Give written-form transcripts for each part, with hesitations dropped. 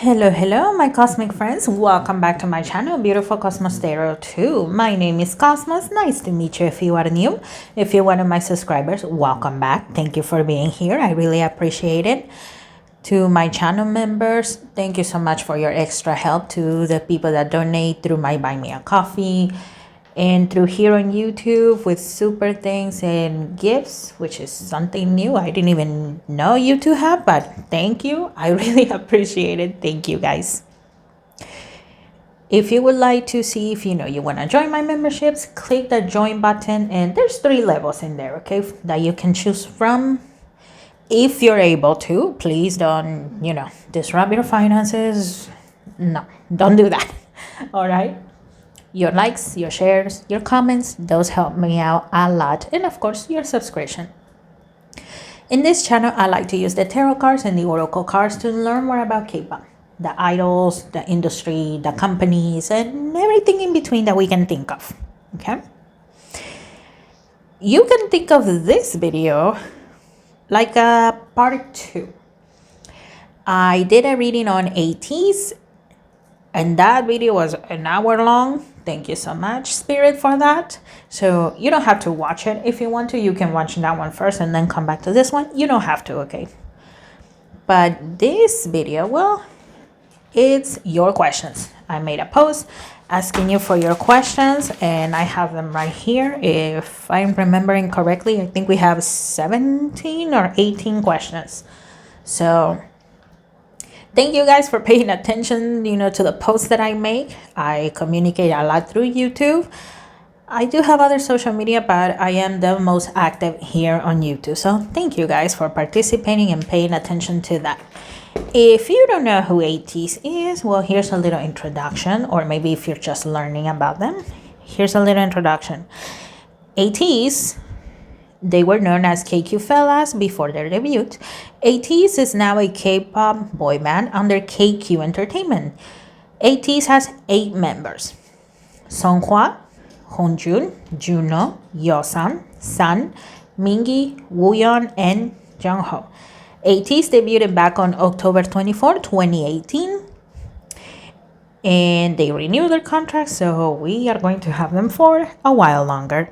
Hello, my cosmic friends. Welcome back to my channel, Beautiful Cosmos Tarot 2. My name is Cosmos. Nice to meet you if you are new. If you're one of my subscribers, welcome back. Thank you for being here. I really appreciate it. To my channel members, thank you so much for your extra help. To the people that donate through my Buy Me a Coffee and through here on YouTube with super things and gifts, which is something new I didn't even know you two have, but thank you. I really appreciate it. Thank you guys. If you would like to see if you want to join my memberships, click the join button, and there's 3 levels in there, okay, that you can choose from. If you're able to, please don't disrupt your finances. No, don't do that. All right. Your likes, your shares, your comments, those help me out a lot. And of course, your subscription. In this channel, I like to use the tarot cards and the oracle cards to learn more about K-pop, the idols, the industry, the companies, and everything in between that we can think of. Okay? You can think of this video like a part 2. I did a reading on ATEEZ'S, and that video was an hour long. Thank you so much, Spirit, for that. So you don't have to watch it. If you want to, you can watch that one first and then come back to this one. You don't have to, okay? But this video, well, it's your questions. I made a post asking you for your questions, and I have them right here. If I'm remembering correctly, I think we have 17 or 18 questions. So thank you guys for paying attention, to the posts that I make. I communicate a lot through YouTube. I do have other social media, but I am the most active here on YouTube. So thank you guys for participating and paying attention to that. If you don't know who ATEEZ'S is, well, here's a little introduction, or maybe if you're just learning about them, here's a little introduction. ATEEZ'S, they were known as KQ Fellas before their debut. ATEEZ'S is now a K-pop boy band under KQ Entertainment. ATEEZ'S has 8 members: Songhwa, Hongjun, Juno, Yeosan, San, Mingi, Wooyeon, and Jungho. ATEEZ'S debuted back on October 24, 2018. And they renewed their contract, so we are going to have them for a while longer.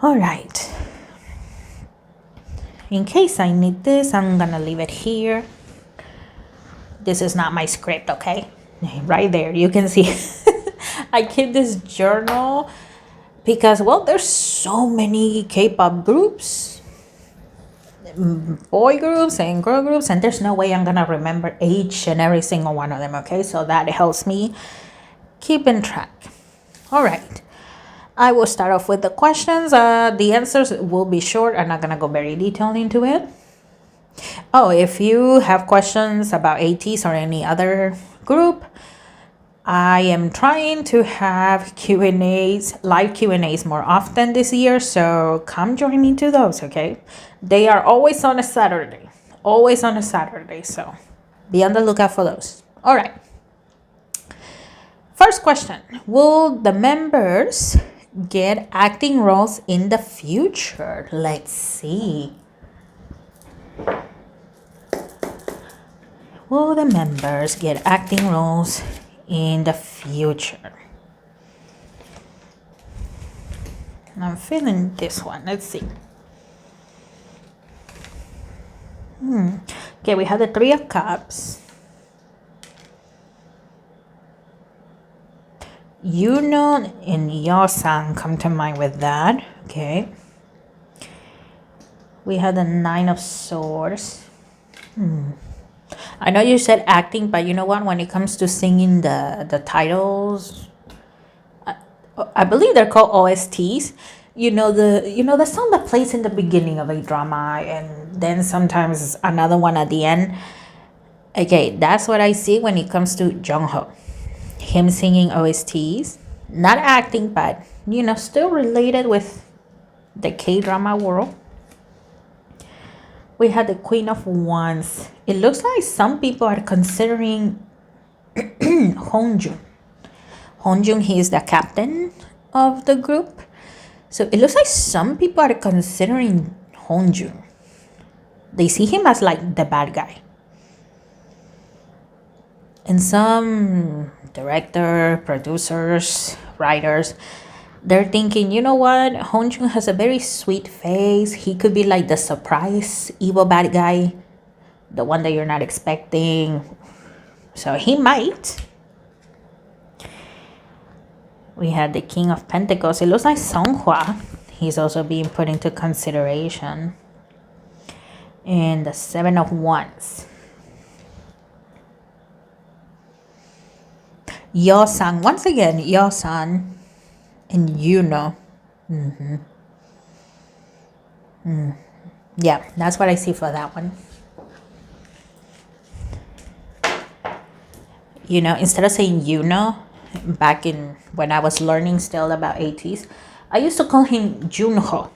All right. In case I need this, I'm gonna leave it here. This is not my script, okay? Right there, you can see. I keep this journal because, well, there's so many K-pop groups, boy groups and girl groups, and there's no way I'm gonna remember each and every single one of them, okay? So that helps me keep in track. All right. I will start off with the questions. The answers will be short. I'm not going to go very detailed into it. Oh, if you have questions about ATEEZ'S or any other group, I am trying to have Q&As, live Q&As more often this year. So come join me to those, okay? They are always on a Saturday. Always on a Saturday. So be on the lookout for those. All right. First question. Will the members get acting roles in the future? Let's see. Will the members get acting roles in the future? I'm feeling this one. Let's see. Okay, we have the 3 of Cups. Yuno and Yeosan come to mind with that. Okay. We have the 9 of Swords. I know you said acting, but you know what? When it comes to singing the titles, I believe they're called OSTs. The song that plays in the beginning of a drama, and then sometimes another one at the end. Okay, that's what I see when it comes to Jungho. Him singing OSTs, not acting, but still related with the K-drama world. We had the Queen of Wands. It looks like some people are considering Hongjun. Hongjun, he is the captain of the group. So it looks like some people are considering Hongjun. They see him as like the bad guy. And some director, producers, writers, they're thinking, you know what? Hongjun has a very sweet face. He could be like the surprise evil bad guy, the one that you're not expecting. So he might. We had the King of Pentacles. It looks like Songhua. He's also being put into consideration. And the Seven of Wands. Yo-san. Once again, Yo-san. And Yuno. Yeah, that's what I see for that one. You know, instead of saying Yuno, back in when I was learning still about ATEEZ, I used to call him Junho.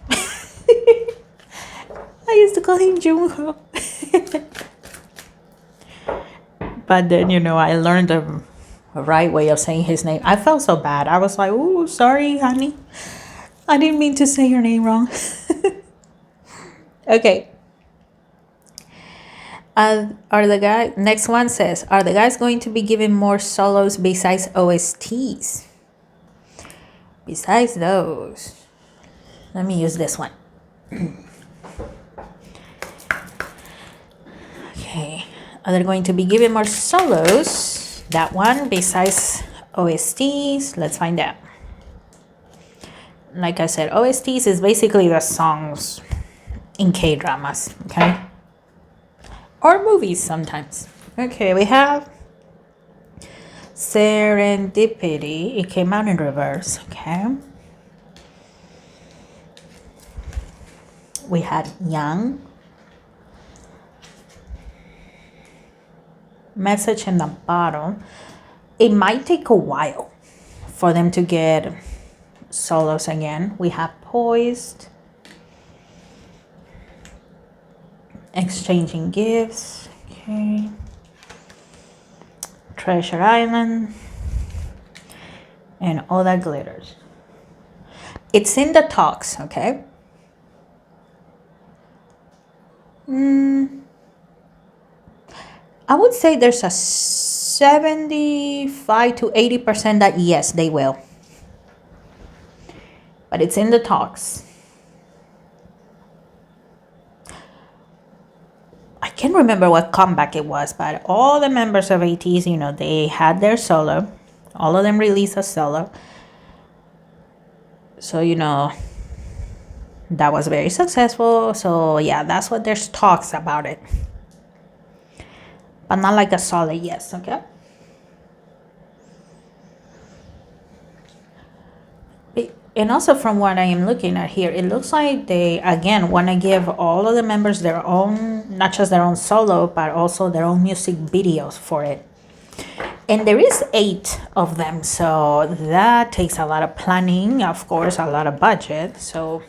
I used to call him Junho. But then, you know, I learned the right way of saying his name. I felt so bad. I was like, oh, sorry, honey. I didn't mean to say your name wrong. Okay. Next one says, are the guys going to be giving more solos besides OSTs? Besides those, let me use this one. Okay, are they going to be giving more solos? That one besides OSTs, let's find out. Like I said, OSTs is basically the songs in K-dramas, okay? Or movies sometimes. Okay, we have Serendipity. It came out in reverse, okay? We had Young. Message in the bottom. It might take a while for them to get solos again. We have Poised. Exchanging Gifts. Okay. Treasure Island. And All That Glitters. It's in the talks, okay? I would say there's a 75 to 80% that yes, they will. But it's in the talks. I can't remember what comeback it was, but all the members of ATEEZ, you know, they had their solo. All of them released a solo. So, you know, that was very successful. So, yeah, that's what there's talks about it. But not like a solid yes, okay? And also from what I am looking at here, it looks like they, again, want to give all of the members their own, not just their own solo, but also their own music videos for it. And there is 8 of them, so that takes a lot of planning, of course, a lot of budget. So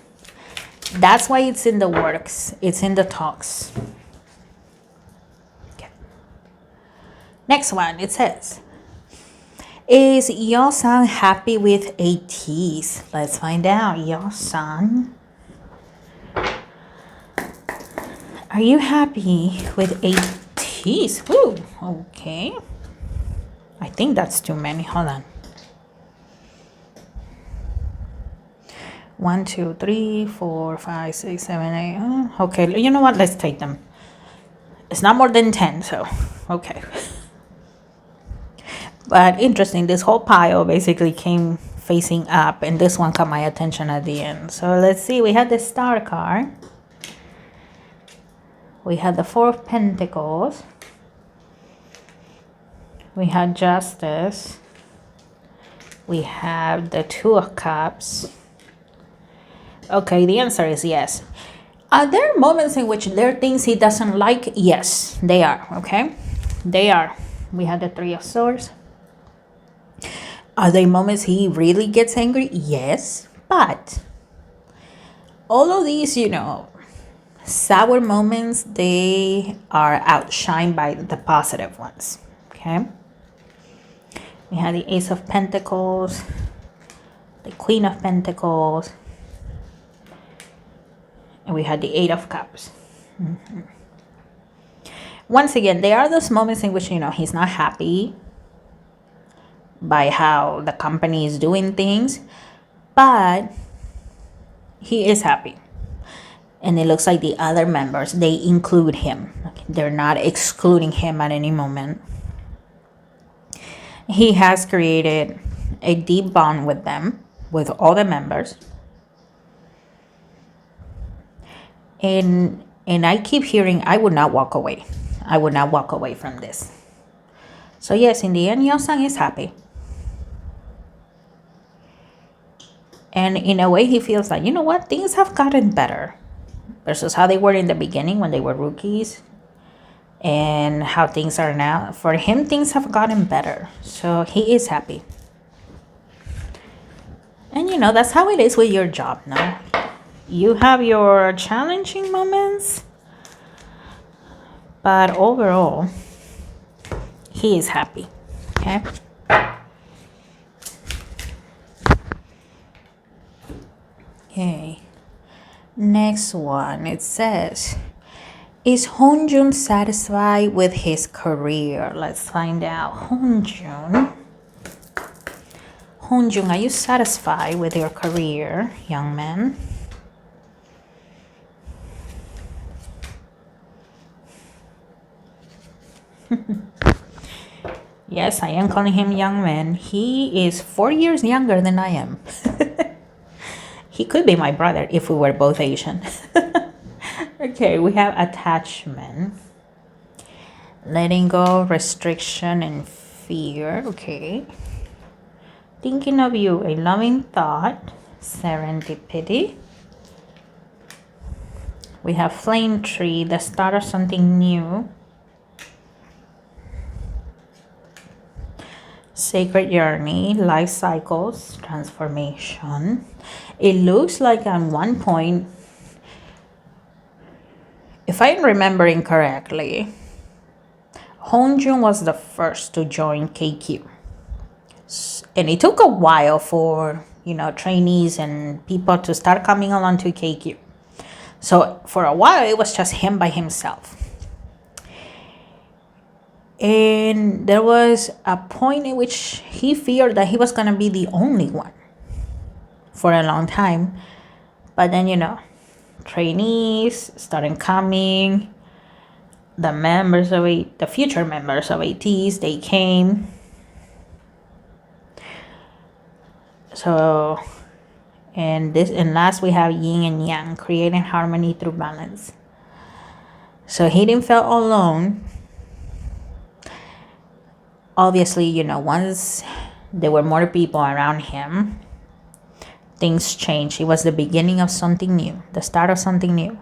that's why it's in the works. It's in the talks. Okay. Next one, it says, is Yo-san happy with ATEEZ? Let's find out. Yo-san, are you happy with ATEEZ? Ooh, okay. I think that's too many. Hold on. 1, 2, 3, 4, 5, 6, 7, 8. Okay, you know what? Let's take them. It's not more than 10, so okay. But interesting, this whole pile basically came facing up, and this one caught my attention at the end. So let's see, we had the Star card. We had the Four of Pentacles. We had Justice. We have the Two of Cups. Okay, the answer is yes. Are there moments in which there are things he doesn't like? Yes, they are, okay? They are. We had the Three of Swords. Are there moments he really gets angry? Yes, but all of these, you know, sour moments, they are outshined by the positive ones, okay? We had the Ace of Pentacles, the Queen of Pentacles, and we had the Eight of Cups. once again, there are those moments in which, he's not happy by how the company is doing things, but he is happy. And it looks like the other members, they include him. They're not excluding him at any moment. He has created a deep bond with them, with all the members. And I keep hearing, I would not walk away. I would not walk away from this. So yes, in the end, Yeosang is happy. And in a way, he feels like, you know what? Things have gotten better versus how they were in the beginning when they were rookies and how things are now. For him, things have gotten better. So he is happy. And, that's how it is with your job, no? You have your challenging moments, but overall, he is happy, okay? Okay, next one, it says, is Hongjun satisfied with his career? Let's find out. Hongjun, are you satisfied with your career, young man? Yes, I am calling him young man. He is 4 years younger than I am. He could be my brother if we were both Asian. Okay, we have attachment, letting go, restriction, and fear. Okay. Thinking of you, a loving thought, serendipity. We have flame tree, the start of something new. Sacred journey, life cycles, transformation. It looks like at one point, if I'm remembering correctly, Hongjun was the first to join KQ. And it took a while for, trainees and people to start coming along to KQ. So for a while, it was just him by himself. And there was a point in which he feared that he was going to be the only one for a long time. But then, trainees started coming. The future members of ATEEZ'S, they came. So, and last we have yin and yang, creating harmony through balance. So he didn't feel alone. Obviously, once there were more people around him, things changed. It was the beginning of something new, the start of something new.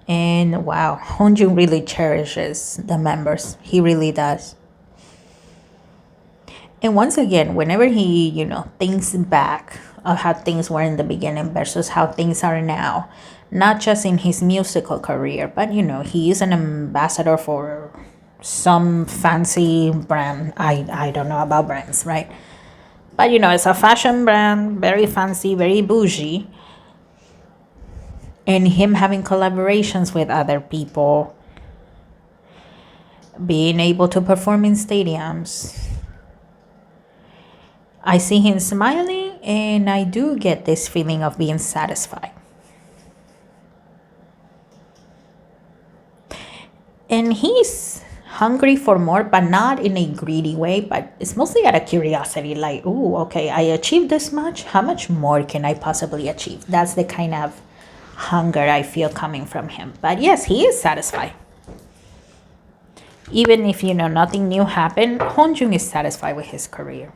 And wow, Hongjun really cherishes the members. He really does. And once again, whenever he, thinks back of how things were in the beginning versus how things are now, not just in his musical career, but, he is an ambassador for some fancy brand. I don't know about brands, right? But, it's a fashion brand, very fancy, very bougie. And him having collaborations with other people, being able to perform in stadiums. I see him smiling, and I do get this feeling of being satisfied. And he's hungry for more, but not in a greedy way, but it's mostly out of curiosity, like, ooh, okay, I achieved this much. How much more can I possibly achieve? That's the kind of hunger I feel coming from him. But yes, he is satisfied. Even if, nothing new happened, Hongjun is satisfied with his career.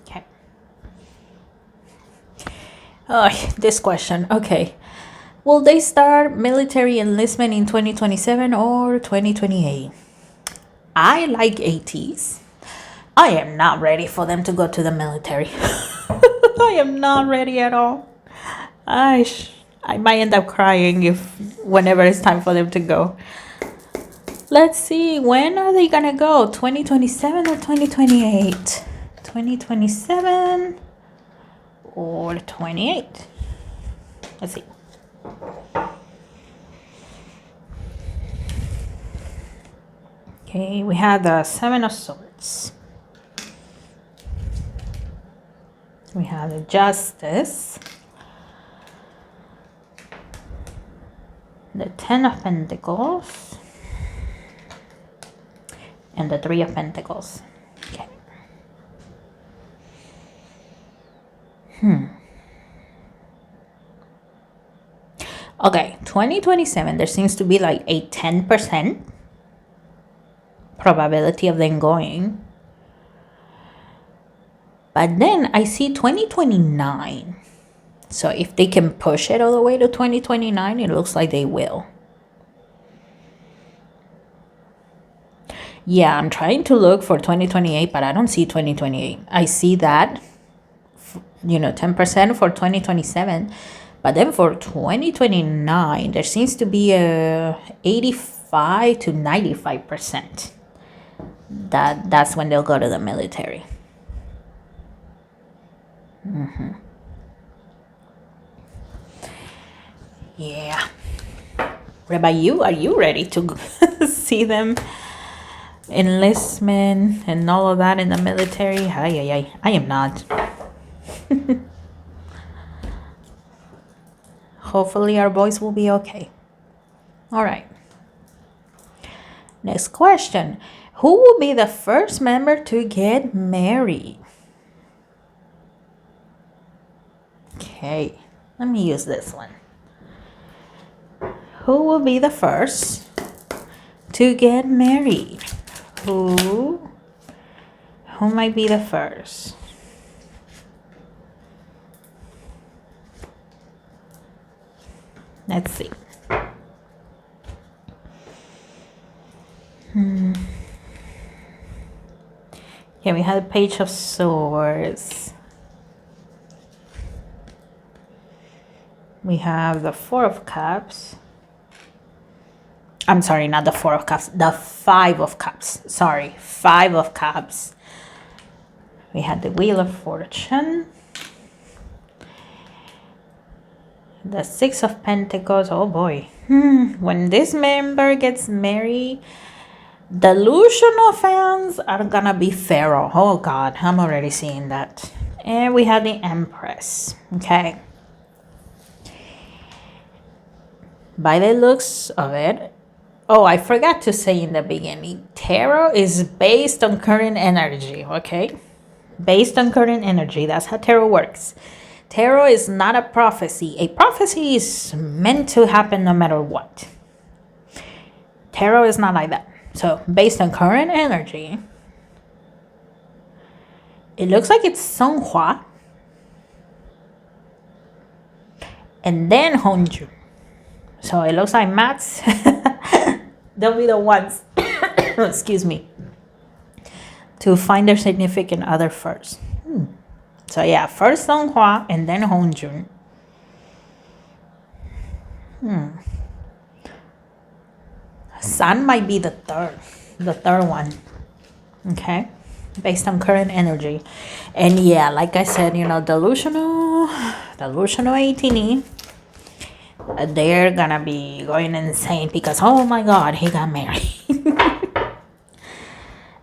Okay. Oh, this question. Okay. Will they start military enlistment in 2027 or 2028? I like ATEEZ'S. I am not ready for them to go to the military. I am not ready at all. I might end up crying whenever it's time for them to go. Let's see, when are they gonna go? 2027 or 2028? 2027. or 28? Let's see. Okay, we have the Seven of Swords. We have the Justice. The Ten of Pentacles. And the Three of Pentacles. Okay. Okay, 2027, there seems to be like a 10% probability of them going. But then I see 2029. So if they can push it all the way to 2029, it looks like they will. Yeah, I'm trying to look for 2028, but I don't see 2028. I see that, 10% for 2027. But then for 2029, there seems to be a 85 to 95%. That's when they'll go to the military. Yeah. What about you? Are you ready to see them enlistment and all of that in the military? I am not. Hopefully our boys will be okay. All right. Next question. Who will be the first member to get married? Okay, let me use this one. Who will be the first to get married? Who might be the first? Let's see. Here we have the Page of Swords. We have the Four of Cups. I'm sorry, not the Four of Cups, the Five of Cups. Sorry, Five of Cups. We had the Wheel of Fortune. The Six of Pentacles. Oh boy. When this member gets married, delusional fans are gonna be feral. Oh God, I'm already seeing that. And we have the Empress. Okay. By the looks of it, oh, I forgot to say in the beginning, tarot is based on current energy, okay? Based on current energy. That's how tarot works. Tarot is not a prophecy. A prophecy is meant to happen no matter what. Tarot is not like that. So, based on current energy, it looks like it's Songhua and then Honju. So, it looks like Mats, they'll be the ones, excuse me, to find their significant other first. So, yeah, first Songhua and then Honju. Sun might be the third one. Okay, based on current energy. And yeah, like I said, delusional 18, they're gonna be going insane because, oh my God, he got married.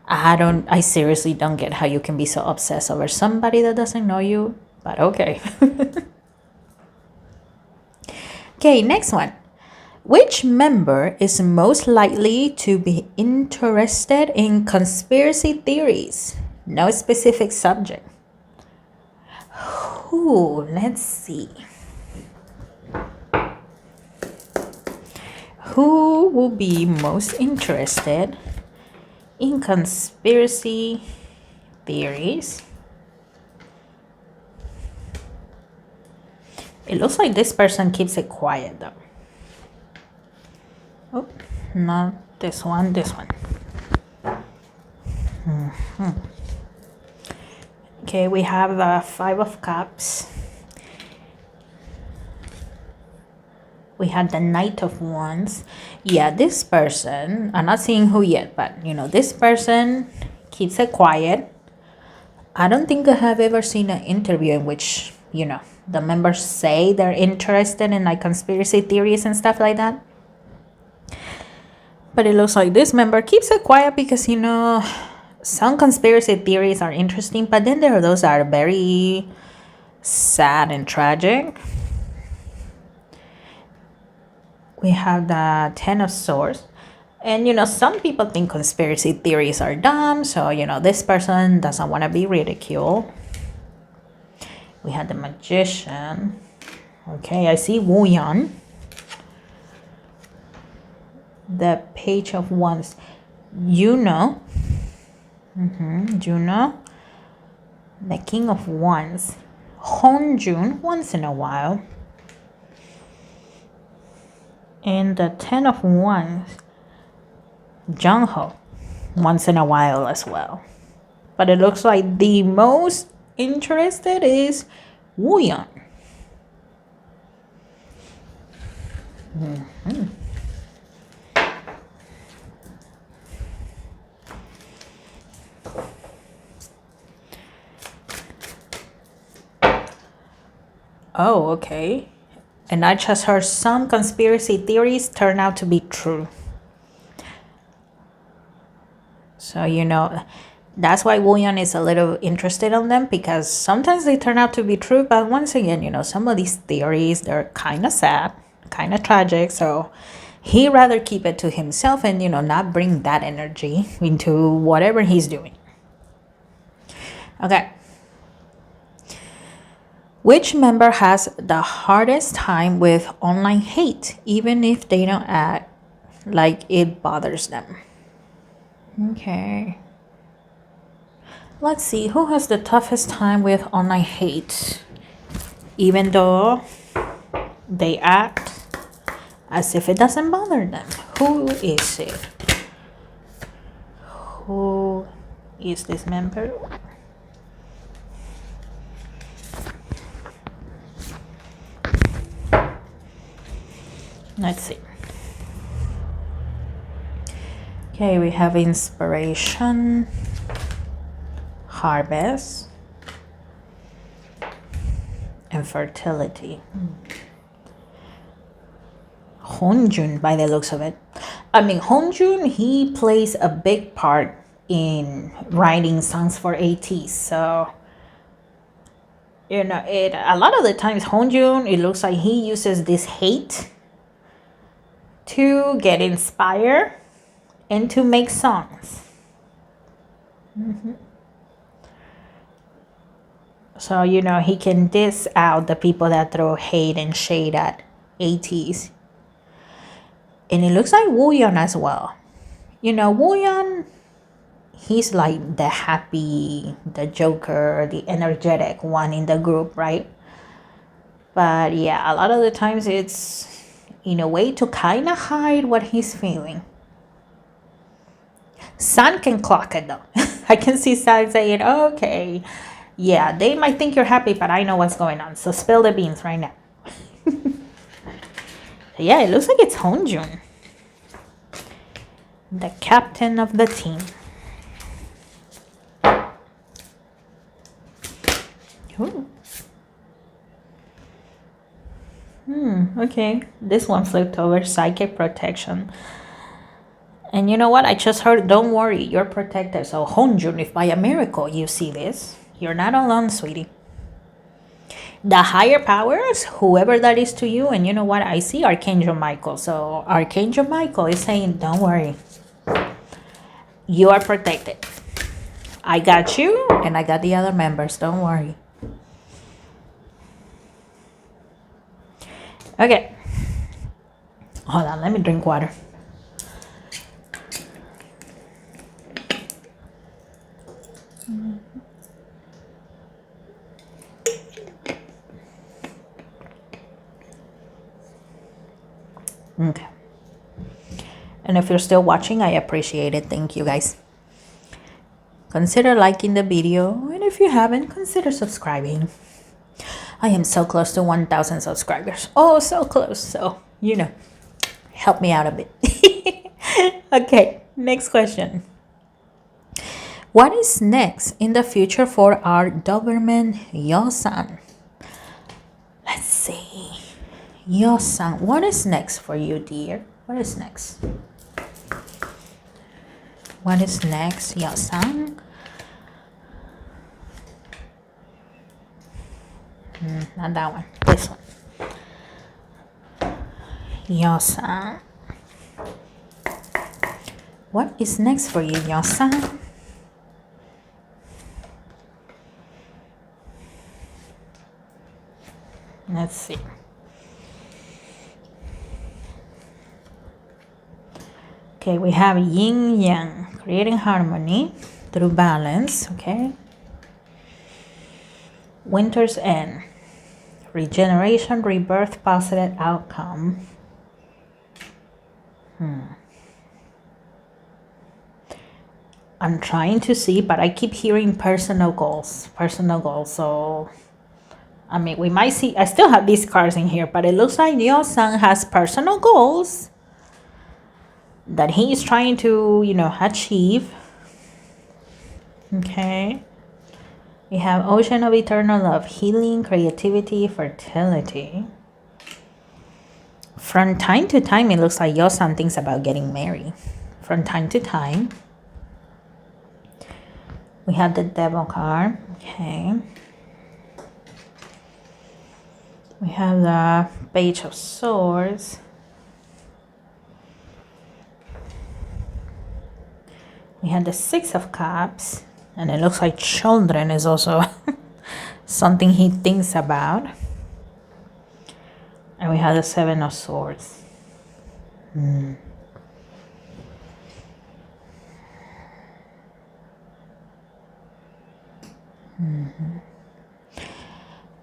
I seriously don't get how you can be so obsessed over somebody that doesn't know you, but okay. Okay, next one. Which member is most likely to be interested in conspiracy theories? No specific subject. Let's see. Who will be most interested in conspiracy theories? It looks like this person keeps it quiet though. Oh, not this one, this one. Okay, we have the Five of Cups. We had the Knight of Wands. Yeah, this person, I'm not seeing who yet, but this person keeps it quiet. I don't think I have ever seen an interview in which you know, the members say they're interested in like conspiracy theories and stuff like that. But it looks like this member keeps it quiet because, you know, some conspiracy theories are interesting, but then there are those that are very sad and tragic. We have the 10 of Swords. And, you know, some people think conspiracy theories are dumb. So, you know, this person doesn't want to be ridiculed. We have the Magician. Okay, I see Wu Yan. The Page of Wands. Juno. Juno. The King of Wands. Hongjun, once in a while. And the 10 of Wands. Jungho, once in a while as well. But it looks like the most interested is Wu Yan. Oh, okay. And I just heard some conspiracy theories turn out to be true. So, you know, that's why Wu Yan is a little interested in them, because sometimes they turn out to be true. But once again, you know, some of these theories, they're kind of sad, kind of tragic. So he'd rather keep it to himself and, you know, not bring that energy into whatever he's doing. Okay. Which member has the hardest time with online hate, even if they don't act like it bothers them? Okay. Let's see, who has the toughest time with online hate, even though they act as if it doesn't bother them? Who is it? Who is this member? Let's see. Okay, we have Inspiration, Harvest, and Fertility. Hongjun, by the looks of it. I mean, Hongjun, he plays a big part in writing songs for ATEEZ'S. So, you know, a lot of the times Hongjun, it looks like he uses this hate to get inspired and to make songs. So, you know, he can diss out the people that throw hate and shade at ATEEZ'S. And it looks like Wu Yan as well. You know, Wu Yan, he's like the happy, the joker, the energetic one in the group, right? But yeah, a lot of the times it's in a way to kind of hide what he's feeling. Sun can clock it though. I can see Sun saying, okay, yeah, they might think you're happy, but I know what's going on. So spill the beans right now. Yeah, it looks like it's Hongjun, the captain of the team. Ooh. Okay, this one flipped over, Psychic Protection. And you know what? I just heard, don't worry, you're protected. So Hongjun, if by a miracle you see this, you're not alone, sweetie. The higher powers, whoever that is to you, and you know what? I see Archangel Michael. So Archangel Michael is saying, don't worry. You are protected. I got you, and I got the other members. Don't worry. Okay. Hold on, let me drink water. Okay. And if you're still watching, I appreciate it. Thank you, guys. Consider liking the video, and if you haven't, consider subscribing. I am so close to 1,000 subscribers. Oh, so close. So, you know, help me out a bit. Okay, next question. What is next in the future for our Doberman Yosan? see. Yeosang, what is next for you, dear? What is next? What is next, Yeosang? Not that one. This one. Yeosang. What is next for you, Yeosang? Let's see. Okay, we have yin yang, creating harmony through balance. Okay. Winter's end, regeneration, rebirth, positive outcome. I'm trying to see, but I keep hearing personal goals. So I mean, we might see, I still have these cards in here, but it looks like Yeosang has personal goals that he is trying to, achieve. Okay. We have ocean of eternal love, healing, creativity, fertility. From time to time, it looks like Yeosang thinks about getting married. From time to time. We have the devil card. Okay. We have the Page of Swords. We have the Six of Cups. And it looks like children is also something he thinks about. And we have the Seven of Swords.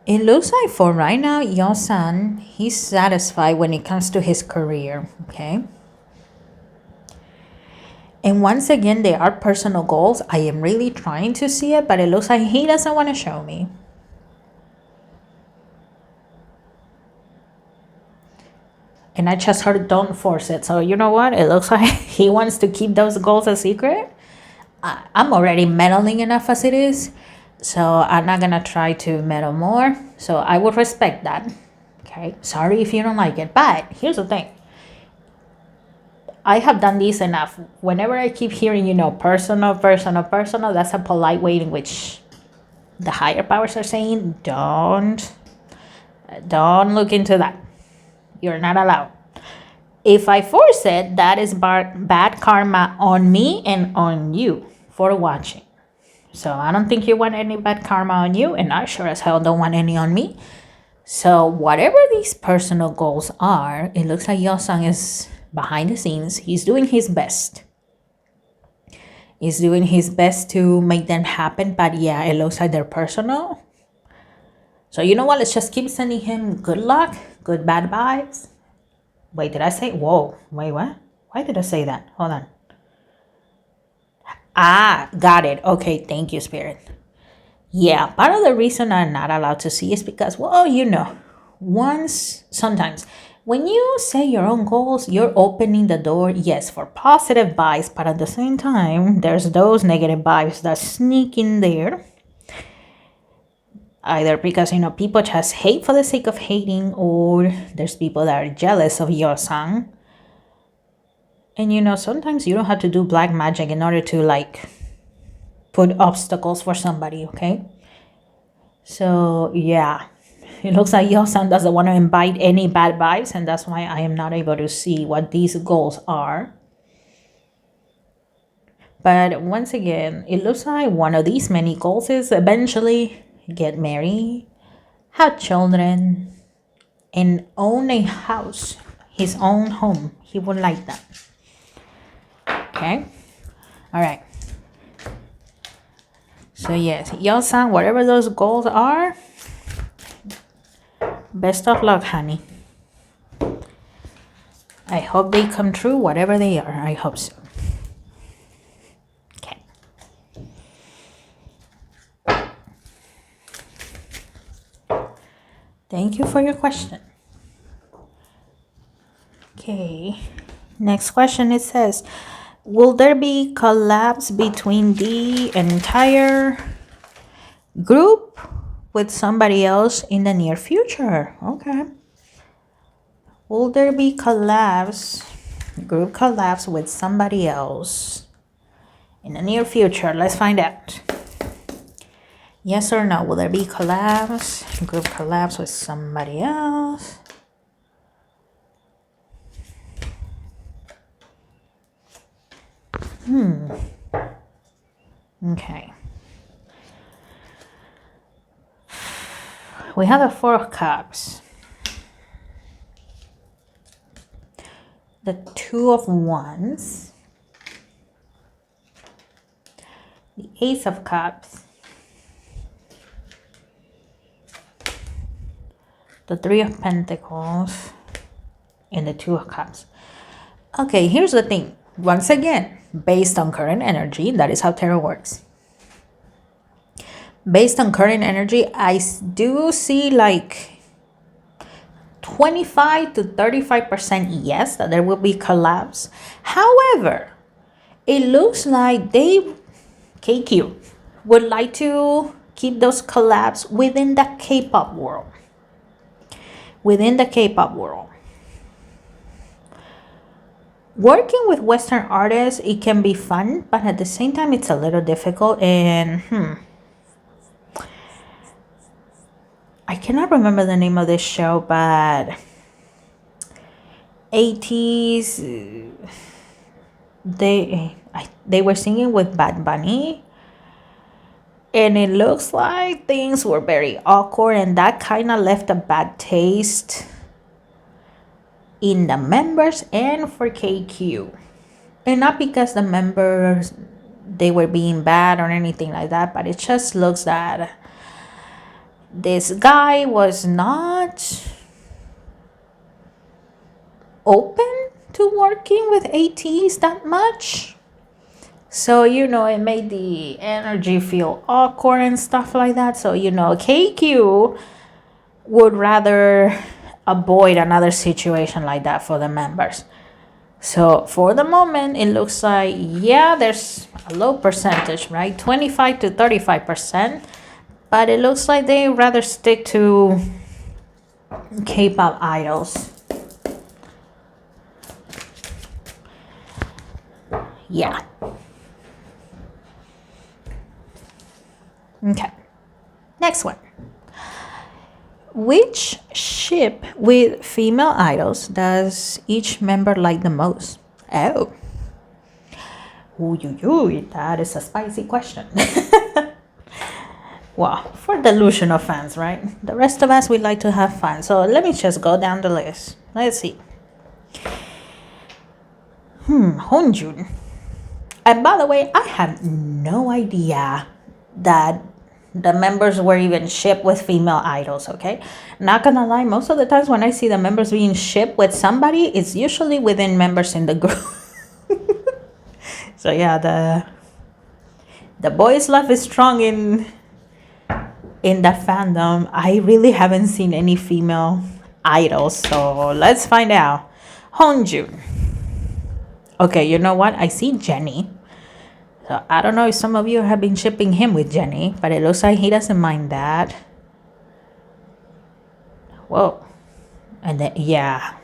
It looks like for right now, Yeosang, he's satisfied when it comes to his career, okay? And once again, there are personal goals. I am really trying to see it, but it looks like he doesn't want to show me. And I just heard don't force it. So you know what? It looks like he wants to keep those goals a secret. I'm already meddling enough as it is. So I'm not going to try to meddle more. So I would respect that. Okay. Sorry if you don't like it. But here's the thing. I have done this enough. Whenever I keep hearing, personal, that's a polite way in which the higher powers are saying, don't look into that. You're not allowed. If I force it, that is bad karma on me and on you for watching. So I don't think you want any bad karma on you, and I sure as hell don't want any on me. So whatever these personal goals are, it looks like Yeosang is behind the scenes. He's doing his best. He's doing his best to make them happen, but yeah, it looks like they're personal. So you know what? Let's just keep sending him good luck, good bad vibes. Wait, did I say? Whoa, wait, what? Why did I say that? Hold on. Got it. Okay, thank you, Spirit. Yeah, part of the reason I'm not allowed to see is because, well, sometimes when you say your own goals, you're opening the door, yes, for positive vibes, but at the same time, there's those negative vibes that sneak in there. Either because, people just hate for the sake of hating, or there's people that are jealous of Yeosang. And, sometimes you don't have to do black magic in order to, put obstacles for somebody, okay? So, yeah. It looks like Yeosang doesn't want to invite any bad vibes, and that's why I am not able to see what these goals are. But once again, it looks like one of these many goals is eventually get married, have children, and own a house, his own home. He would like that. Okay? All right. So yes, Yeosang, whatever those goals are, best of luck, honey. I hope they come true, whatever they are. I hope so. Okay. Thank you for your question. Okay. Next question, it says, will there be collabs between the entire group with somebody else in the near future. Okay. Will there be collabs, group collabs with somebody else in the near future? Let's find out. Yes or no? Will there be collabs, group collabs with somebody else? Okay. We have the Four of Cups, the Two of Wands, the Ace of Cups, the Three of Pentacles, and the Two of Cups. Okay, here's the thing. Once again, based on current energy, that is how tarot works. Based on current energy, I do see like 25 to 35% yes, that there will be collabs. However, it looks like KQ, would like to keep those collabs within the K-pop world. Within the K-pop world. Working with Western artists, it can be fun, but at the same time, it's a little difficult. And I cannot remember the name of this show, but ATEEZ'S, they were singing with Bad Bunny, and it looks like things were very awkward, and that kind of left a bad taste in the members and for KQ. And not because the members, they were being bad or anything like that, but it just looks that this guy was not open to working with ATEEZ'S that much. So, it made the energy feel awkward and stuff like that. So, KQ would rather avoid another situation like that for the members. So, for the moment, it looks like, yeah, there's a low percentage, right? 25 to 35%. But it looks like they rather stick to K-pop idols. Yeah. Okay. Next one. Which ship with female idols does each member like the most? Oh. Ooh, that is a spicy question. Well, for delusional fans, right? The rest of us, we like to have fun. So let me just go down the list. Let's see. Honjun. And by the way, I had no idea that the members were even shipped with female idols, okay? Not gonna lie, most of the times when I see the members being shipped with somebody, it's usually within members in the group. So yeah, the boys' love is strong in the fandom. I really haven't seen any female idols, so let's find out. Honjun. Okay, you know what? I see Jenny. So I don't know if some of you have been shipping him with Jenny, but it looks like he doesn't mind that. Whoa. And then, yeah.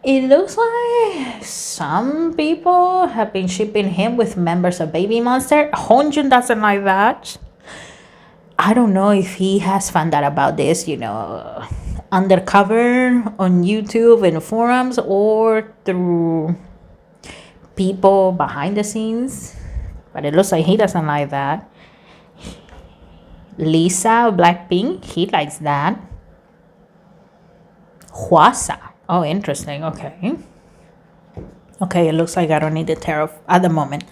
It looks like some people have been shipping him with members of Baby Monster. Honjun doesn't like that. I don't know if he has found out about this, undercover on YouTube and forums or through people behind the scenes. But it looks like he doesn't like that. Lisa of Blackpink, he likes that. Hwasa. Oh, interesting. Okay. Okay, it looks like I don't need the tarot at the moment.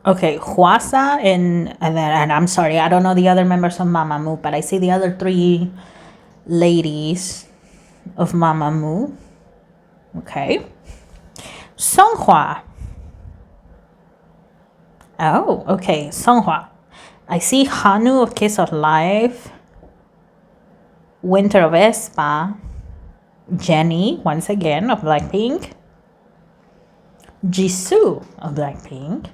Okay, Hwasa and I'm sorry, I don't know the other members of Mamamoo, but I see the other three ladies of Mamamoo. Okay. Songhwa. Oh, okay, Songhwa. I see Hanu of Kiss of Life, Winter of aespa, Jenny, once again, of Blackpink, Jisoo of Blackpink,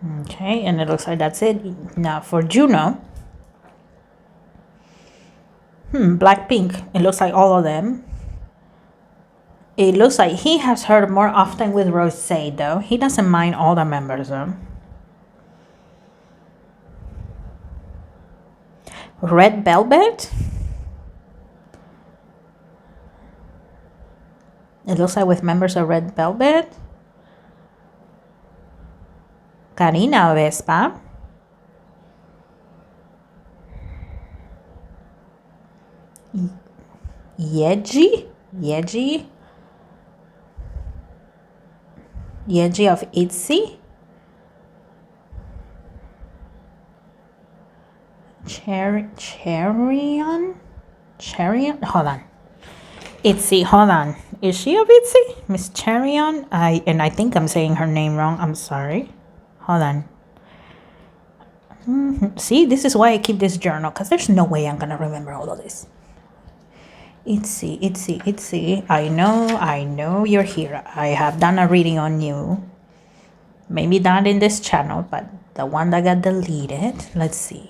Okay, and it looks like that's it. Now for Juno. Blackpink. It looks like all of them. It looks like he has heard more often with Rosé, though. He doesn't mind all the members, though. Red Velvet. It looks like with members of Red Velvet. Karina Vespa. Yeji of ATEEZ'S. Cherion. Hold on. ATEEZ'S. Hold on. Is she of ATEEZ'S? Miss Cherion. I think I'm saying her name wrong. I'm sorry. Hold on. See, this is why I keep this journal, because there's no way I'm gonna remember all of this. ATEEZ'S. I know you're here. I have done a reading on you. Maybe not in this channel, but the one that got deleted. Let's see.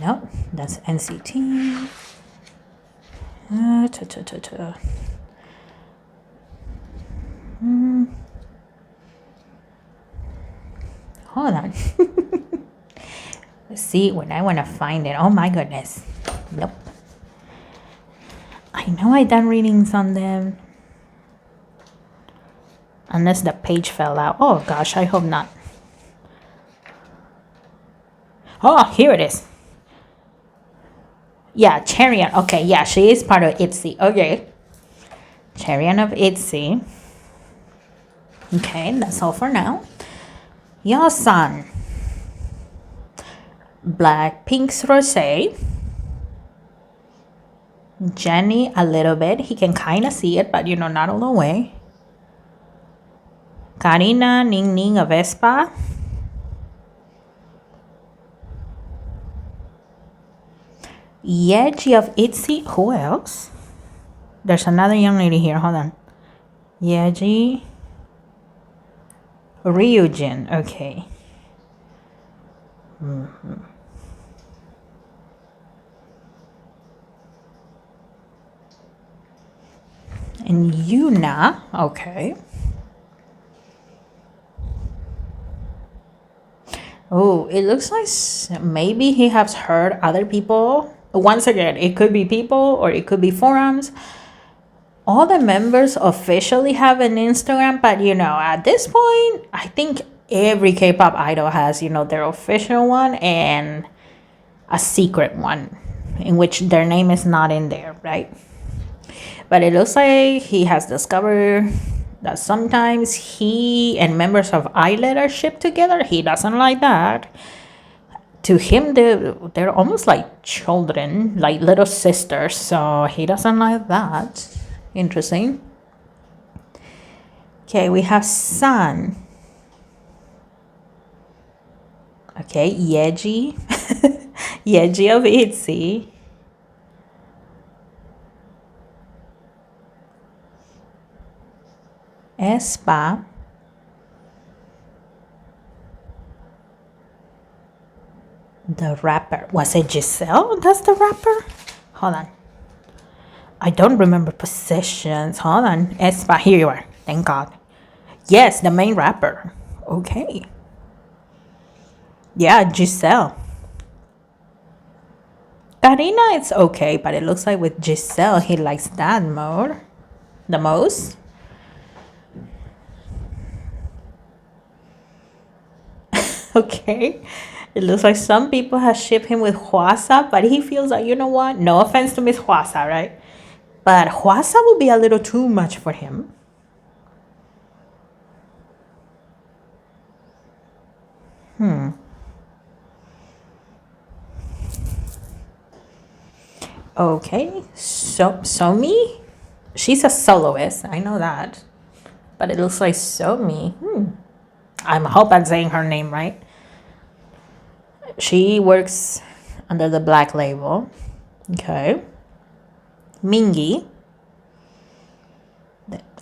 No, that's NCT. Hold on. Let's see when I want to find it. Oh my goodness. Nope. I know I done readings on them. Unless the page fell out. Oh gosh, I hope not. Oh, here it is. Yeah, Cherion. Okay, yeah, she is part of ATEEZ'S. Okay. Cherion of ATEEZ'S. Okay, that's all for now. Yeosan. Blackpink's Rosé. Jennie a little bit. He can kind of see it, but you know, not all the way. Karina Ning of Vespa. Yeji of ATEEZ'S. Who else? There's another young lady here. Hold on. Yeji. Ryujin. Okay. And Yuna. Okay. Oh, it looks like maybe he has heard other people. Once again, it could be people or it could be forums. All the members officially have an Instagram, but you know, at this point, I think every K-pop idol has, you know, their official one and a secret one in which their name is not in there, right? But it looks like he has discovered that sometimes he and members of Islet are shipped together. He doesn't like that. To him, they're almost like children, like little sisters. So he doesn't like that. Interesting. Okay, we have Sun. Okay, Yeji. Yeji of ATEEZ'S. aespa. The rapper. Was it Giselle? That's the rapper? Hold on. I don't remember positions. Hold on. aespa. Here you are. Thank God. Yes, the main rapper. Okay. Yeah, Giselle. Karina, it's okay, but it looks like with Giselle, he likes that more. The most. Okay. It looks like some people have shipped him with Hwasa, but he feels like, you know what? No offense to Miss Hwasa, right? But Hwasa will be a little too much for him. Okay. Somi? She's a soloist. I know that. But it looks like Somi. I hope I'm saying her name right. She works under the black label. Okay. Mingi.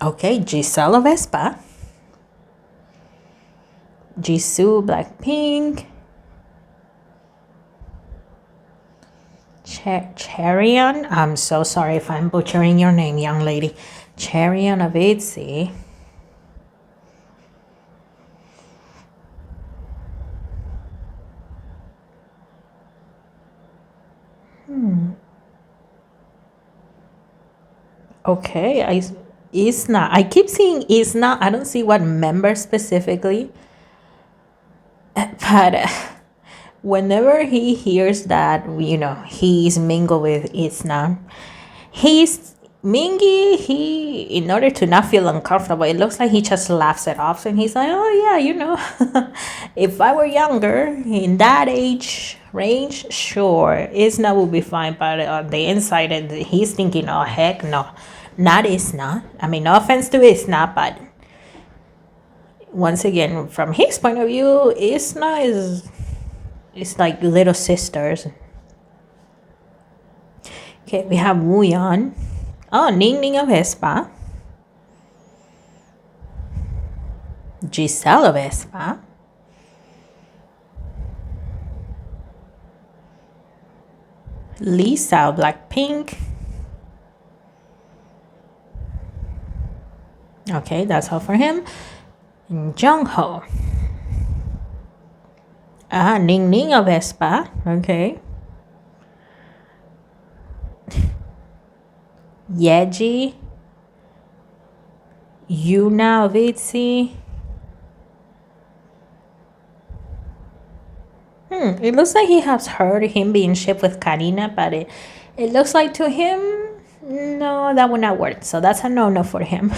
Okay, Giselle of aespa. Jisoo, Blackpink. Cherion, I'm so sorry if I'm butchering your name, young lady. Cherion of ATEEZ. Okay, Isna. I keep seeing Isna. I don't see what member specifically, but whenever he hears that, he's mingled with Isna, he's Mingy. He, in order to not feel uncomfortable, it looks like he just laughs it off, and he's like, "Oh yeah, if I were younger in that age range, sure, Isna would be fine." But on the inside, and he's thinking, "Oh heck no, not Isna." I mean, no offense to Isna, but once again, from his point of view, Isna is like little sisters. Okay, we have Wooyeon. Oh, Ning Ning of Aespa. Giselle of Aespa. Lisa of Blackpink. Okay, that's all for him. And Jungho. Ning Ning of Aespa. Okay. Yeji. Yuna of ATEEZ. It looks like he has heard him being shipped with Karina, but it looks like to him, no, that would not work. So that's a no-no for him.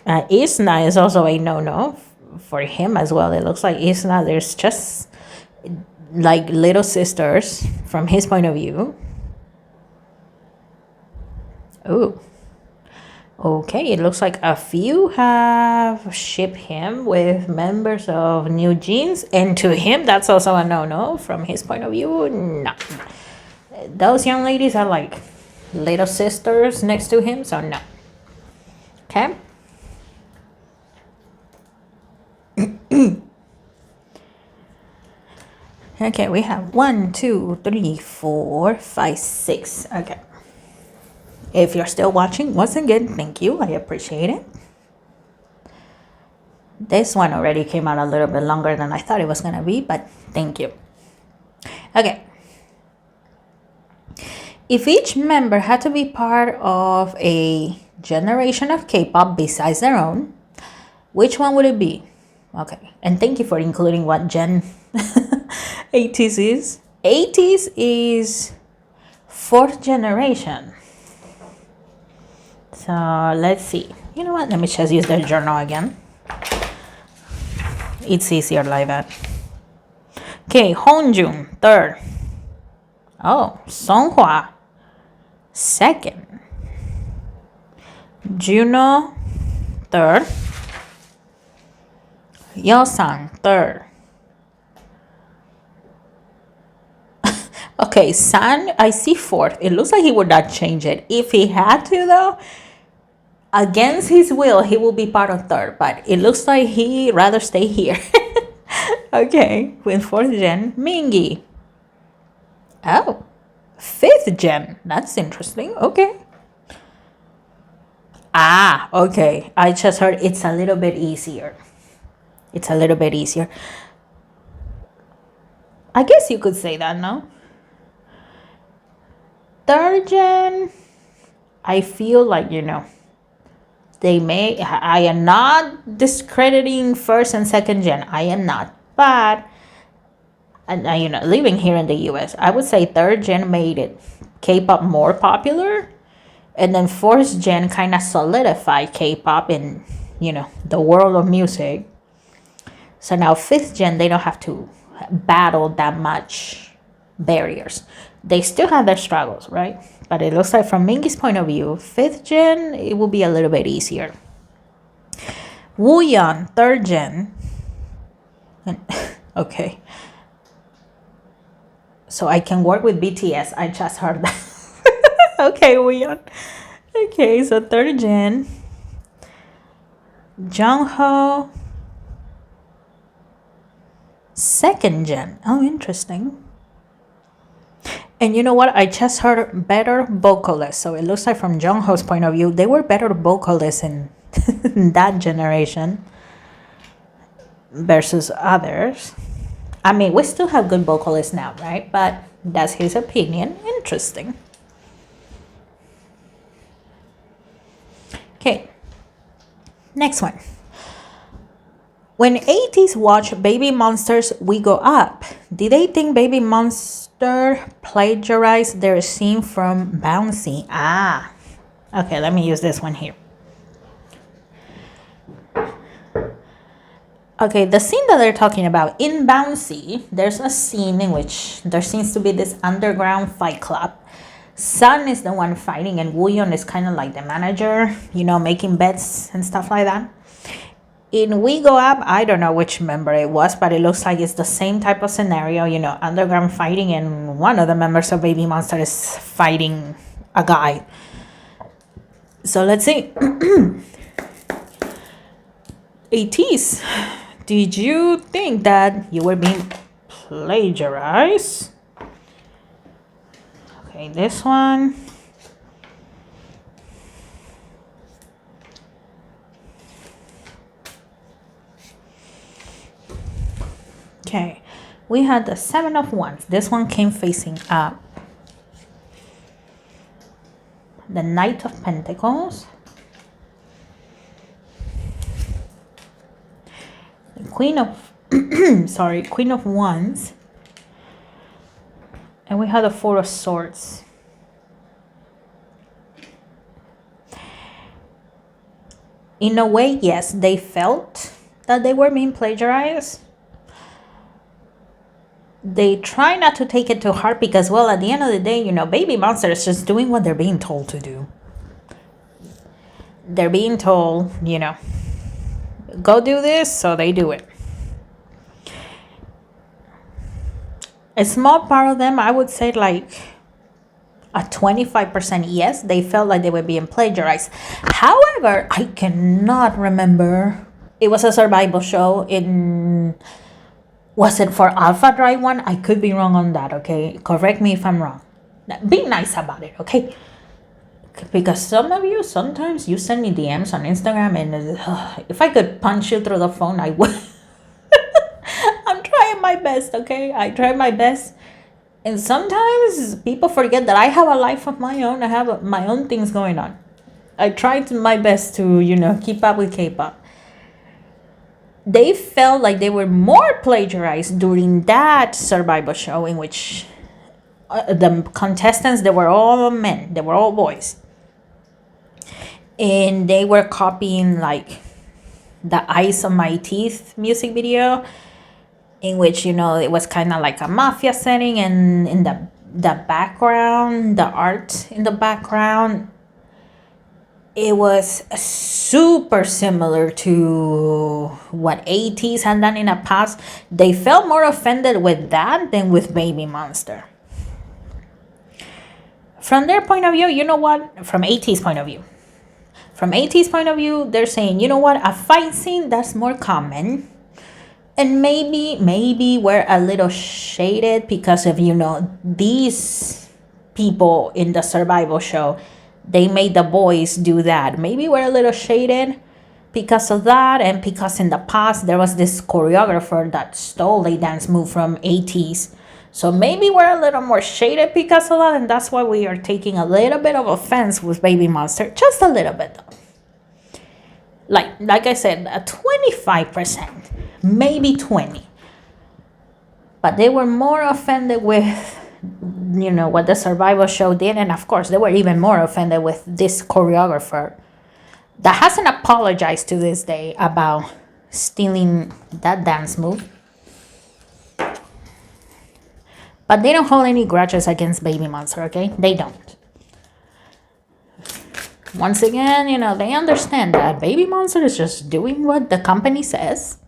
Isna is also a no-no for him as well. It looks like Isna, there's just like little sisters from his point of view. Oh. Okay, it looks like a few have shipped him with members of New Jeans, and to him, that's also a no-no. From his point of view, no. Those young ladies are like little sisters next to him, so no. Okay. Okay, we have 1, 2, 3, 4, 5, 6. Okay. If you're still watching, once again, thank you. I appreciate it. This one already came out a little bit longer than I thought it was going to be, but thank you. Okay. If each member had to be part of a generation of K-pop besides their own, which one would it be? Okay. And thank you for including what gen ATEEZ is. ATEEZ is 4th generation. So let's see. You know what? Let me just use their journal again. It's easier like that. Okay, Hongjun, 3rd. Oh, Songhwa, 2nd. Juno, 3rd. Yeosang, 3rd. Okay, San, I see 4th. It looks like he would not change it. If he had to, though, against his will, he will be part of 3rd. But it looks like he'd rather stay here. Okay, with 4th gen, Mingy. Oh, 5th gen. That's interesting. Okay. Okay. I just heard it's a little bit easier. It's a little bit easier. I guess you could say that, no? 3rd gen, I feel like, they may, I am not discrediting 1st and 2nd gen. I am not. But, and living here in the US, I would say 3rd gen made it K-pop more popular. And then 4th gen kind of solidified K-pop in, the world of music. So now 5th gen, they don't have to battle that much barriers. They still have their struggles, right? But it looks like from Mingy's point of view, 5th gen, it will be a little bit easier. Wooyeon, 3rd gen. Okay. So I can work with BTS. I just heard that. Okay, Wooyeon. Okay, so 3rd gen. Jungho, second gen. Oh, interesting. And you know what? I just heard better vocalists. So it looks like from Jungho's point of view, they were better vocalists in that generation versus others. I mean, we still have good vocalists now, right? But that's his opinion. Interesting. Okay. Next one. When ATEEZ watched Baby Monster's We Go Up, did they think Baby Monster plagiarized their scene from Bouncy? Ah, okay, let me use this one here. Okay, the scene that they're talking about in Bouncy, there's a scene in which there seems to be this underground fight club. Sun is the one fighting and Wooyeon is kind of like the manager, you know, making bets and stuff like that. In We Go Up, I don't know which member it was, but it looks like it's the same type of scenario, you know, underground fighting, and one of the members of Baby Monster is fighting a guy. So let's see. ATEEZ, did you think that you were being plagiarized? Okay, this one. Okay, we had the 7 of Wands. This one came facing up. The Knight of Pentacles. The Queen of Queen of Wands. And we had the 4 of Swords. In a way, yes, they felt that they were being plagiarized. They try not to take it to heart because, well, at the end of the day, you know, Baby Monster is just doing what they're being told to do. They're being told, you know, go do this, so they do it. A small part of them, I would say like a 25% yes, they felt like they were being plagiarized. However, I cannot remember. It was a survival show in... Was it for Alpha Drive 1? I could be wrong on that, okay? Correct me if I'm wrong. Be nice about it, okay? Because some of you, sometimes you send me DMs on Instagram and if I could punch you through the phone, I would. I'm trying my best, okay? I try my best. And sometimes people forget that I have a life of my own. I have my own things going on. I tried my best to, you know, keep up with K-pop. They felt like they were more plagiarized during that survival show in which the contestants, they were all men, they were all boys. And they were copying like the Eyes on My Teeth music video, in which, you know, it was kind of like a mafia setting, and in the background, the art in the background, it was super similar to what ATEEZ had done in the past. They felt more offended with that than with Baby Monster. From their point of view, you know what? From ATEEZ's point of view. From ATEEZ's point of view, they're saying, you know what? A fight scene, that's more common. And maybe we're a little shaded because of, you know, these people in the survival show. They made the boys do that. Maybe we're a little shaded because of that, and because in the past there was this choreographer that stole a dance move from ATEEZ. So maybe we're a little more shaded because of that, and that's why we are taking a little bit of offense with Baby Monster. Just a little bit though. Like I said, a 25%, maybe 20%. But they were more offended with, you know, what the survival show did, and of course they were even more offended with this choreographer that hasn't apologized to this day about stealing that dance move. But they don't hold any grudges against Baby Monster, okay? They don't. Once again, you know, they understand that Baby Monster is just doing what the company says.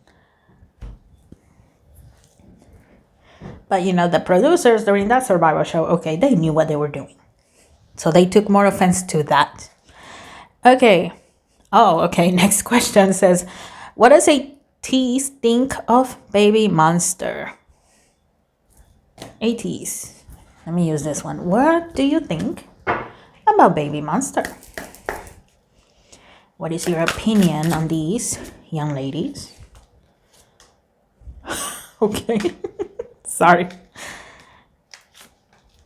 But, you know, the producers during that survival show, okay, they knew what they were doing. So they took more offense to that. Okay, Oh, okay. Next question says, what does ATEEZ think of Baby Monster? ATEEZ. Let me use this one. What do you think about Baby Monster? What is your opinion on these young ladies? Okay. Sorry.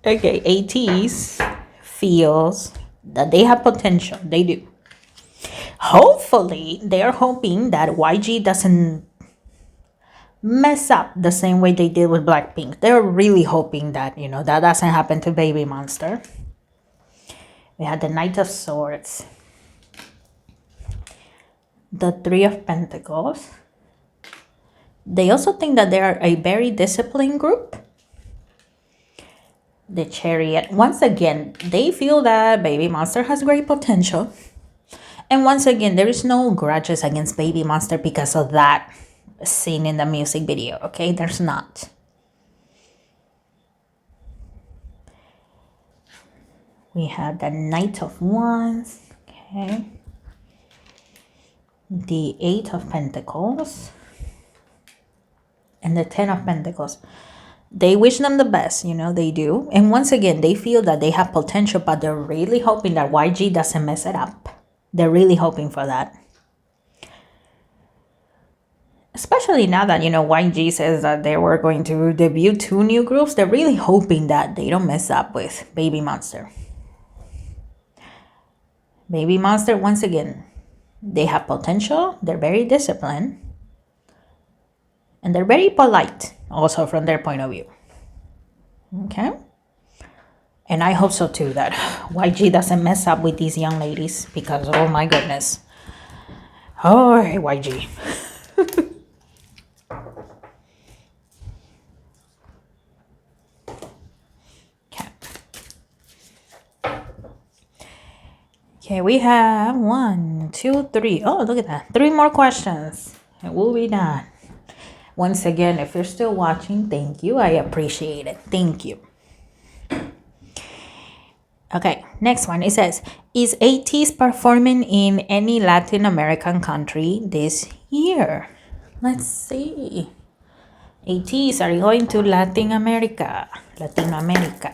Okay, ATEEZ feels that they have potential. They do. Hopefully, they're hoping that YG doesn't mess up the same way they did with Blackpink. They're really hoping that, that doesn't happen to Baby Monster. We had the Knight of Swords, the Three of Pentacles. They also think that they are a very disciplined group. The Chariot. Once again, they feel that Baby Monster has great potential. And once again, there is no grudges against Baby Monster because of that scene in the music video, okay? There's not. We have the Knight of Wands, okay? The Eight of Pentacles. And the Ten of Pentacles. They wish them the best, they do. And once again, they feel that they have potential, but they're really hoping that YG doesn't mess it up. They're really hoping for that. Especially now that, YG says that they were going to debut 2 new groups. They're really hoping that they don't mess up with Baby Monster. Baby Monster, once again, they have potential. They're very disciplined. And they're very polite, also from their point of view. Okay? And I hope so too, that YG doesn't mess up with these young ladies, because, oh my goodness. Oh, YG. Okay, we have 1, 2, 3. Oh, look at that. 3 more questions. And we'll be done. Once again, if you're still watching, thank you. I appreciate it. Thank you. Okay, next one. It says, is ATEEZ performing in any Latin American country this year? Let's see. ATEEZ, are you going to Latin America? Latin America.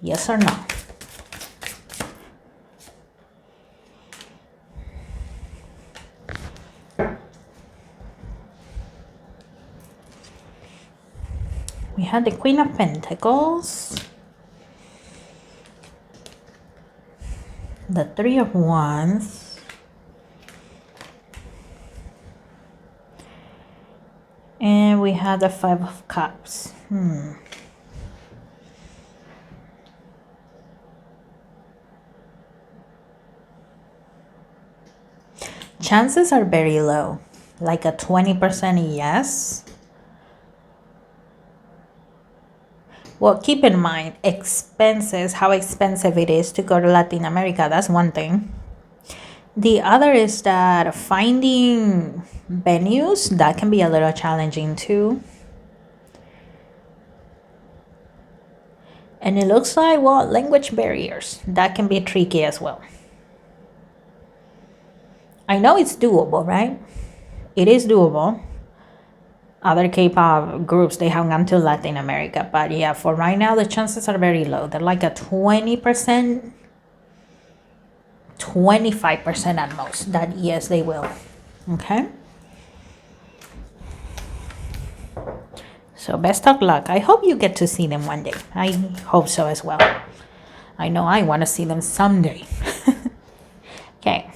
Yes or no? We had the Queen of Pentacles, the Three of Wands, and we had the Five of Cups. Chances are very low, like a 20% yes. Well, keep in mind, expenses, how expensive it is to go to Latin America. That's one thing. The other is that finding venues, that can be a little challenging too. And it looks like, well, language barriers, that can be tricky as well. I know it's doable, right? It is doable. Other K-pop groups, they have gone to Latin America. But yeah, for right now, the chances are very low. They're like a 20%, 25% at most that yes, they will. Okay? So best of luck. I hope you get to see them one day. I hope so as well. I know I want to see them someday. Okay.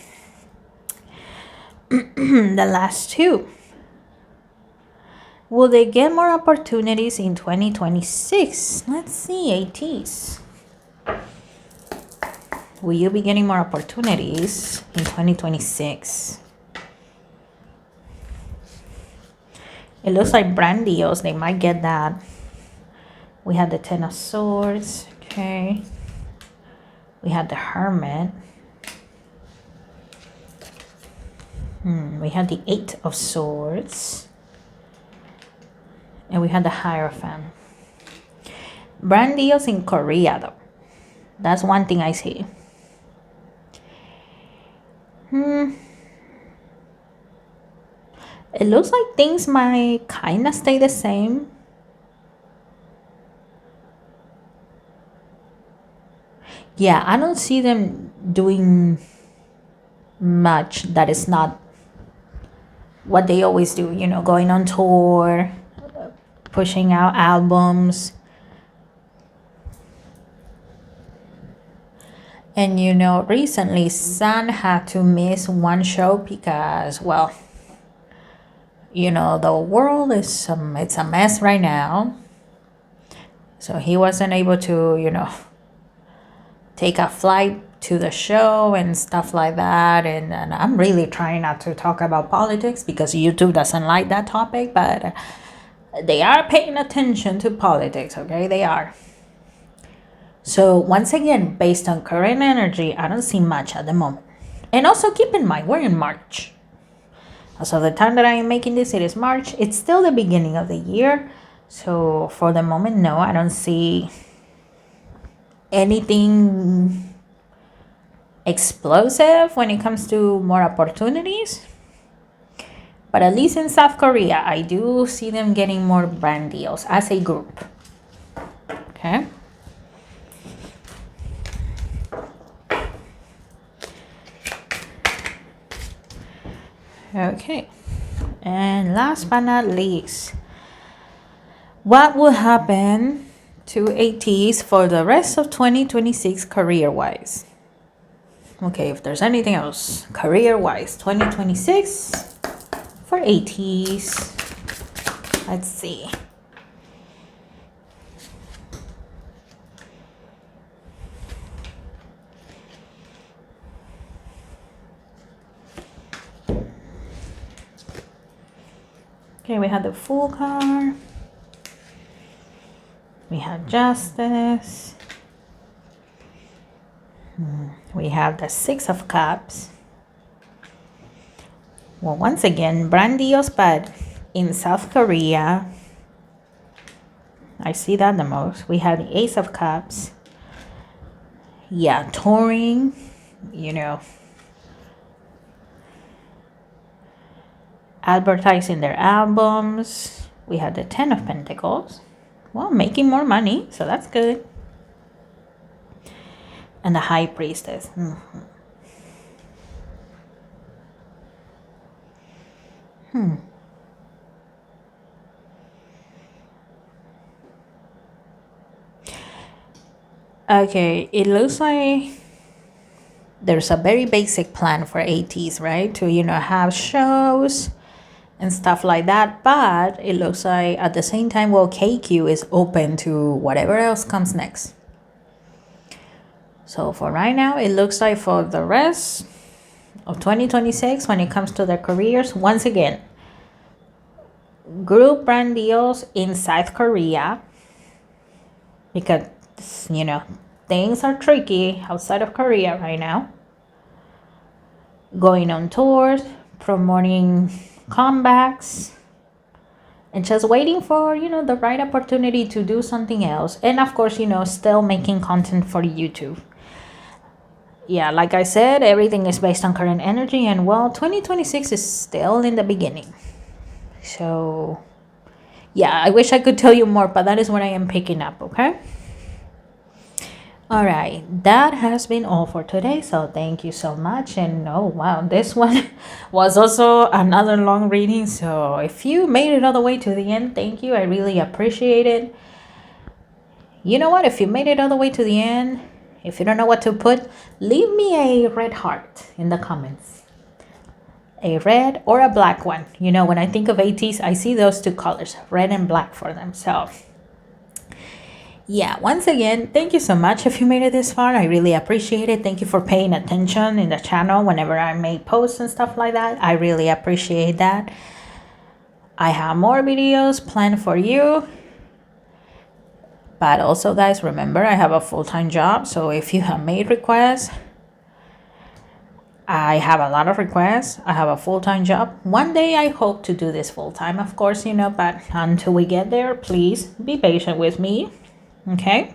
The last 2. Will they get more opportunities in 2026? Let's see, ATEEZ. Will you be getting more opportunities in 2026? It looks like brand deals, they might get that. We had the Ten of Swords, okay. We had the Hermit. We had the Eight of Swords. And we had the Hierophant. Brand deals in Korea, though. That's one thing I see. It looks like things might kind of stay the same. Yeah, I don't see them doing much that is not what they always do, you know, going on tour, pushing out albums. And you know, recently Sun had to miss one show because, well, you know, the world is it's a mess right now. So he wasn't able to, you know, take a flight to the show and stuff like that. And I'm really trying not to talk about politics because YouTube doesn't like that topic, but they are paying attention to politics, okay? They are. So once again, based on current energy, I don't see much at the moment. And also keep in mind, we're in March. So the time that I am making this, it is March. It's still the beginning of the year. So for the moment, no, I don't see anything explosive when it comes to more opportunities. But at least in South Korea, I do see them getting more brand deals as a group. Okay. Okay. And last but not least, what will happen to ATEEZ'S for the rest of 2026 career-wise? Okay, if there's anything else career-wise, 2026 for ATEEZ'S. Let's see. Okay, we have the Fool card. We have Justice. We have the Six of Cups. Well, once again, brand deals, but in South Korea. I see that the most. We have the Ace of Cups. Yeah, touring, you know. Advertising their albums. We have the Ten of Pentacles. Well, making more money, so that's good. And the High Priestess. Okay, it looks like there's a very basic plan for ATEEZ'S, right? To, you know, have shows and stuff like that. But it looks like at the same time, well, KQ is open to whatever else comes next. So for right now, it looks like for the rest of 2026, when it comes to their careers, once again, group brand deals in South Korea, because, you know, things are tricky outside of Korea right now. Going on tours, promoting comebacks, and just waiting for, you know, the right opportunity to do something else. And of course, you know, still making content for YouTube. Yeah, like I said, everything is based on current energy, and well, 2026 is still in the beginning. So yeah, I wish I could tell you more, but that is what I am picking up, okay? All right, that has been all for today. So thank you so much. And oh wow, this one was also another long reading. So if you made it all the way to the end, thank you. I really appreciate it. You know what? If you made it all the way to the end, if you don't know what to put, leave me a red heart in the comments. A red or a black one. You know, when I think of ATEEZ'S, I see those two colors, red and black for them. So yeah, once again, thank you so much if you made it this far. I really appreciate it. Thank you for paying attention in the channel whenever I make posts and stuff like that. I really appreciate that. I have more videos planned for you. But also, guys, remember, I have a full-time job. So if you have made requests, I have a lot of requests. I have a full-time job. One day I hope to do this full-time, of course, you know, but until we get there, please be patient with me. Okay.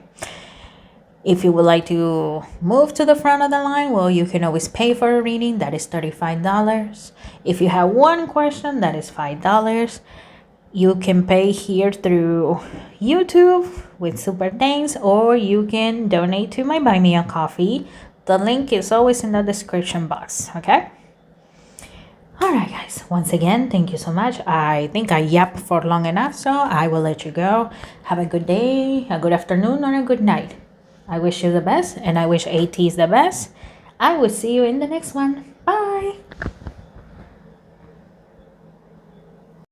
If you would like to move to the front of the line, well, you can always pay for a reading. That is $35. If you have one question, that is $5. You can pay here through YouTube with super thanks, or you can donate to my Buy Me a Coffee. The link is always in the description box, okay? All right, guys. Once again, thank you so much. I think I yapped for long enough, so I will let you go. Have a good day, a good afternoon, or a good night. I wish you the best, and I wish ATEEZ'S the best. I will see you in the next one. Bye.